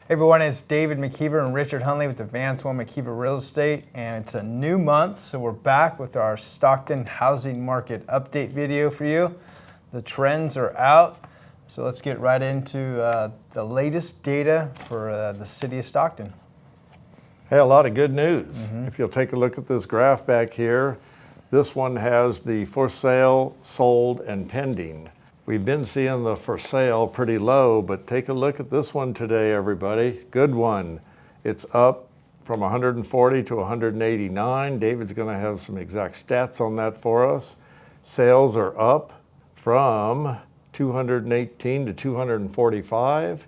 Hey everyone, it's David McKeever and Richard Hunley with Advance One McKeever Real Estate, and it's a new month, so we're back with our Stockton housing market update video for you. The trends are out, so let's get right into the latest data for the city of Stockton. Hey, a lot of good news. If you'll take a look at this graph back here, this one has the for sale, sold, and pending. We've been seeing the for sale pretty low, but take a look at this one today, everybody. Good one. It's up from 140 to 189. David's going to have some exact stats on that for us. Sales are up from 218 to 245,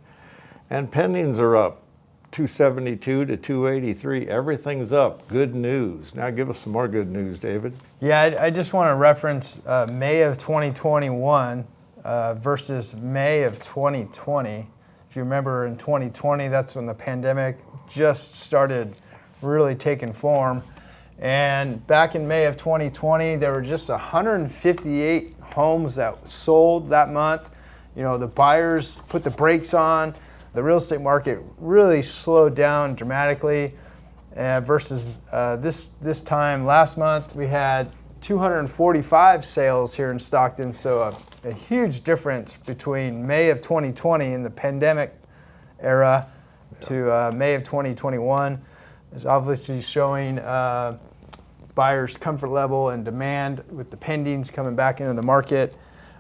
and pendings are up 272 to 283. Everything's up. Good news. Now give us some more good news, David. Yeah, I just want to reference May of 2021 versus May of 2020. If you remember, in 2020, that's when the pandemic just started really taking form. And back in May of 2020, there were just 158 homes that sold that month. You know, the buyers put the brakes on. The real estate market really slowed down dramatically versus this time last month. We had 245 sales here in Stockton, so a huge difference between May of 2020 in the pandemic era to May of 2021. It's obviously showing buyers' comfort level and demand with the pendings coming back into the market.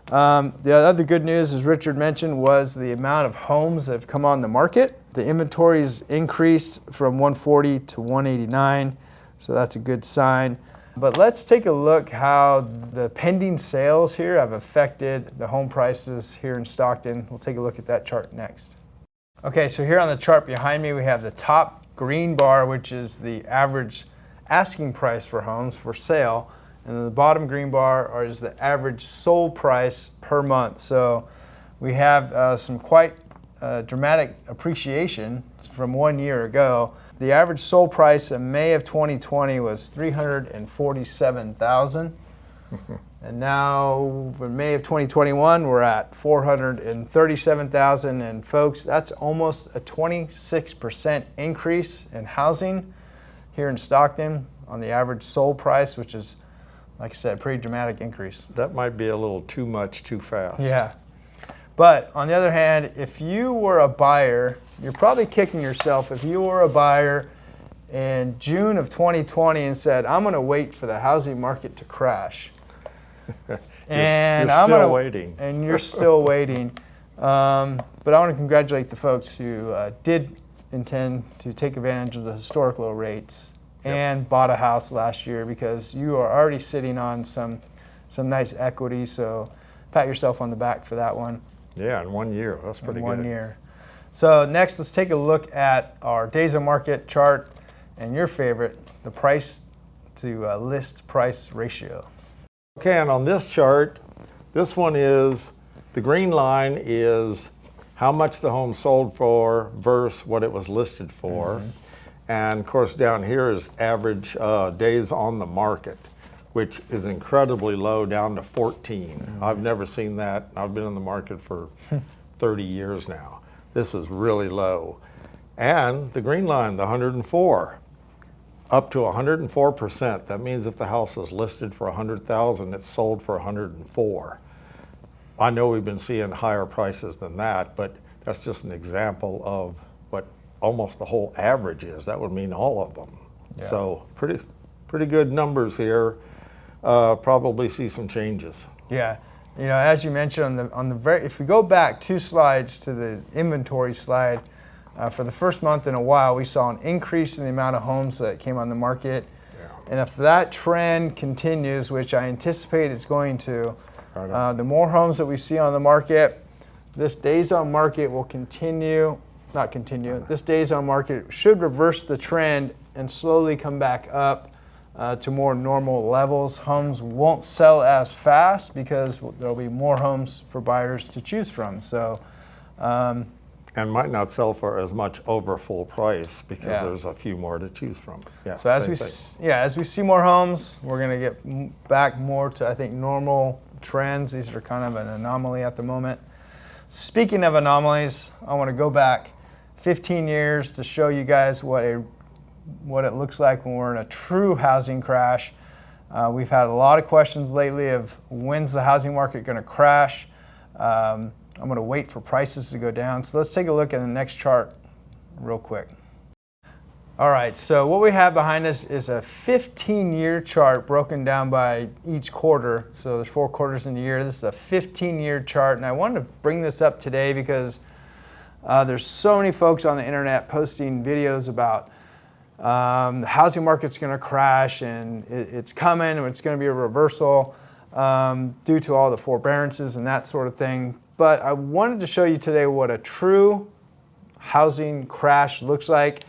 The other good news, as Richard mentioned, was the amount of homes that have come on the market. The inventory's increased from 140 to 189, so that's a good sign. But let's take a look how the pending sales here have affected the home prices here in Stockton. We'll take a look at that chart next. Okay, so here on the chart behind me, we have the top green bar, which is the average asking price for homes for sale. And then the bottom green bar is the average sold price per month. So we have some quite dramatic appreciation from 1 year ago. The average sold price in May of 2020 was $347,000. And now in May of 2021, we're at $437,000. And folks, that's almost a 26% increase in housing here in Stockton on the average sold price, which is, like I said, a pretty dramatic increase. That might be a little too much too fast. Yeah. But on the other hand, if you were a buyer, you're probably kicking yourself if you were a buyer in June of 2020 and said, I'm going to wait for the housing market to crash. And you're still waiting. And you're still waiting. But I want to congratulate the folks who did intend to take advantage of the historic low rates and bought a house last year, because you are already sitting on some nice equity. So pat yourself on the back for that one. Yeah, in 1 year. That's pretty good. 1 year. So next, let's take a look at our days on market chart and your favorite, the price to list price ratio. Okay, and on this chart, this one is, the green line is how much the home sold for versus what it was listed for. And of course down here is average days on the market, which is incredibly low, down to 14. I've never seen that. I've been in the market for 30 years now. This is really low. And the green line, the 104, up to 104%. That means if the house is listed for $100,000, it's sold for 104. I know we've been seeing higher prices than that, but that's just an example of what almost the whole average is. That would mean all of them. Yeah. So pretty good numbers here. Probably see some changes. Yeah, you know, as you mentioned if we go back 2 slides to the inventory slide, for the first month in a while, we saw an increase in the amount of homes that came on the market. Yeah. And if that trend continues, which I anticipate it's going to, the more homes that we see on the market, this days on market will this days on market should reverse the trend and slowly come back up to more normal levels. Homes won't sell as fast because there'll be more homes for buyers to choose from. So, and might not sell for as much over full price because there's a few more to choose from. Yeah. So as we see more homes, we're going to get back more to, I think, normal trends. These are kind of an anomaly at the moment. Speaking of anomalies, I want to go back 15 years to show you guys what it looks like when we're in a true housing crash. We've had a lot of questions lately of when's the housing market going to crash. I'm going to wait for prices to go down. So let's take a look at the next chart real quick. All right, so what we have behind us is a 15-year chart broken down by each quarter. So there's 4 quarters in a year. This is a 15-year chart, and I wanted to bring this up today because there's so many folks on the internet posting videos about the housing market's going to crash and it's coming and it's going to be a reversal due to all the forbearances and that sort of thing. But I wanted to show you today what a true housing crash looks like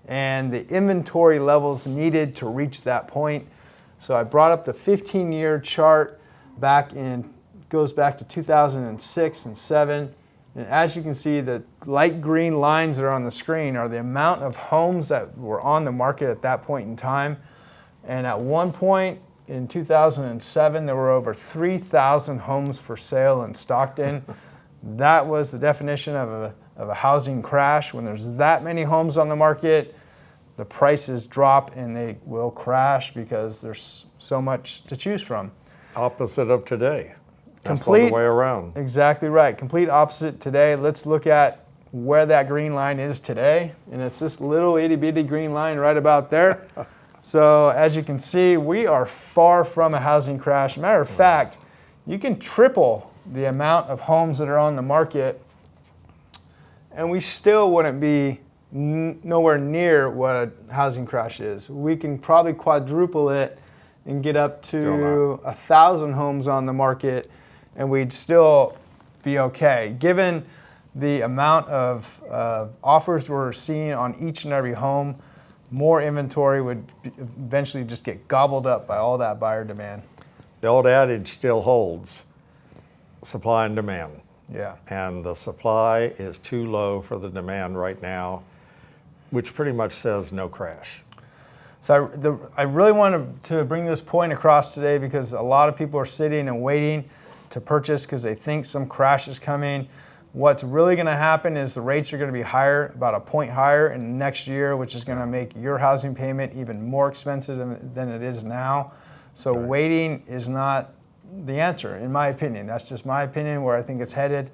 and the inventory levels needed to reach that point. So I brought up the 15-year chart goes back to 2006 and 7. And as you can see, the light green lines that are on the screen are the amount of homes that were on the market at that point in time. And at one point in 2007, there were over 3,000 homes for sale in Stockton. That was the definition of a housing crash. When there's that many homes on the market, the prices drop and they will crash because there's so much to choose from. Opposite of today. That's the way around. Exactly right. Complete opposite today. Let's look at where that green line is today. And it's this little itty bitty green line right about there. So as you can see, we are far from a housing crash. Matter of fact, you can triple the amount of homes that are on the market and we still wouldn't be nowhere near what a housing crash is. We can probably quadruple it and get up to 1,000 homes on the market and we'd still be okay. Given the amount of offers we're seeing on each and every home, more inventory would eventually just get gobbled up by all that buyer demand. The old adage still holds, supply and demand. Yeah. And the supply is too low for the demand right now, which pretty much says no crash. So I really wanted to bring this point across today because a lot of people are sitting and waiting to purchase because they think some crash is coming. What's really going to happen is the rates are going to be higher, about a point higher in next year, which is going to make your housing payment even more expensive than it is now. So waiting is not the answer, in my opinion. That's just my opinion, where I think it's headed.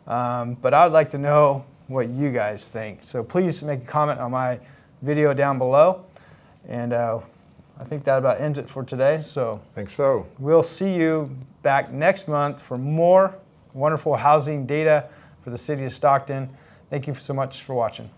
But I'd like to know what you guys think. So please make a comment on my video down below. And I think that about ends it for today. So I think so. We'll see you back next month for more wonderful housing data for the city of Stockton. Thank you so much for watching.